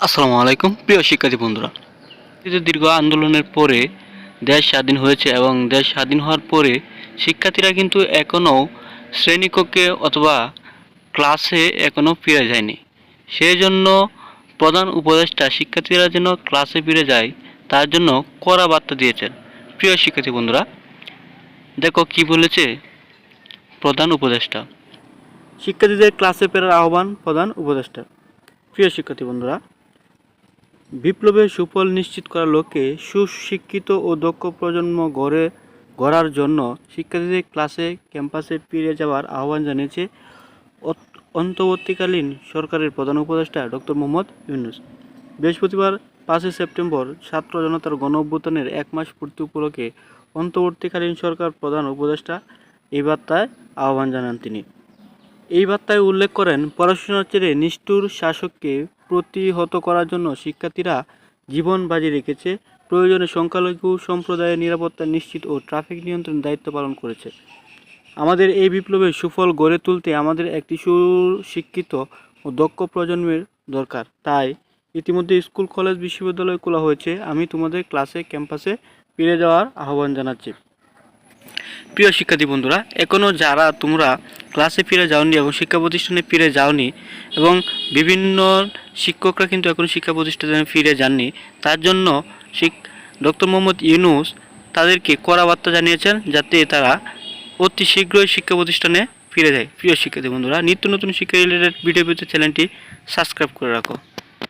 আসসালামু আলাইকুম প্রিয় শিক্ষার্থী বন্ধুরা। দীর্ঘ আন্দোলনের পরে দেশ স্বাধীন হয়েছে এবং দেশ স্বাধীন হওয়ার পরে শিক্ষার্থীরা কিন্তু এখনও শ্রেণীকক্ষে অথবা ক্লাসে এখনও ফিরে যায়নি। সেই জন্য প্রধান উপদেষ্টা শিক্ষার্থীরা যেন ক্লাসে ফিরে যায় তার জন্য কড়া বার্তা দিয়েছেন। প্রিয় শিক্ষার্থী বন্ধুরা, দেখো কি বলেছে প্রধান উপদেষ্টা। শিক্ষার্থীদের ক্লাসে ফেরার আহ্বান প্রধান উপদেষ্টা। প্রিয় শিক্ষার্থী বন্ধুরা, বিপ্লবের সুফল নিশ্চিত করার লক্ষ্যে সুশিক্ষিত ও দক্ষ প্রজন্ম গড়ার জন্য শিক্ষার্থীদের ক্লাসে ক্যাম্পাসে ফিরে যাওয়ার আহ্বান জানিয়েছে অন্তর্বর্তীকালীন সরকারের প্রধান উপদেষ্টা ডক্টর মোহাম্মদ ইউনূস। বৃহস্পতিবার 5 সেপ্টেম্বর ছাত্র জনতার গণ-অভ্যুত্থানের 1 মাস পূর্তি উপলক্ষে অন্তর্বর্তীকালীন সরকার প্রধান উপদেষ্টা এই বার্তায় আহ্বান জানান তিনি। এই বার্তায় উল্লেখ করেন, পড়াশোনার ছেড়ে নিষ্ঠুর শাসককে প্রতিহত করার জন্য শিক্ষার্থীরা জীবন বাজি রেখেছে, প্রয়োজনে সংখ্যালঘু সম্প্রদায়ের নিরাপত্তা নিশ্চিত ও ট্রাফিক নিয়ন্ত্রণের দায়িত্ব পালন করেছে। আমাদের এই বিপ্লবের সুফল গড়ে তুলতে আমাদের একটি সুশিক্ষিত ও দক্ষ প্রজন্মের দরকার। তাই ইতিমধ্যে স্কুল, কলেজ, বিশ্ববিদ্যালয় খোলা হয়েছে। আমি তোমাদের ক্লাসে ক্যাম্পাসে ফিরে যাওয়ার আহ্বান জানাচ্ছি। প্রিয় শিক্ষার্থী বন্ধুরা, এখনও যারা তোমরা ক্লাসে ফিরে যাওনি এবং শিক্ষা প্রতিষ্ঠানে ফিরে যাওনি এবং বিভিন্ন শিক্ষকরা কিন্তু এখনও শিক্ষা প্রতিষ্ঠানে ফিরে যাননি, তার জন্য ডক্টর মোহাম্মদ ইউনূস তাদেরকে কড়া বার্তা জানিয়েছেন যাতে তারা অতি শীঘ্রই শিক্ষা প্রতিষ্ঠানে ফিরে যায়। প্রিয় শিক্ষার্থী বন্ধুরা, নিত্য নতুন শিক্ষা রিলেটেড ভিডিও পেতে চ্যানেলটি সাবস্ক্রাইব করে রাখো।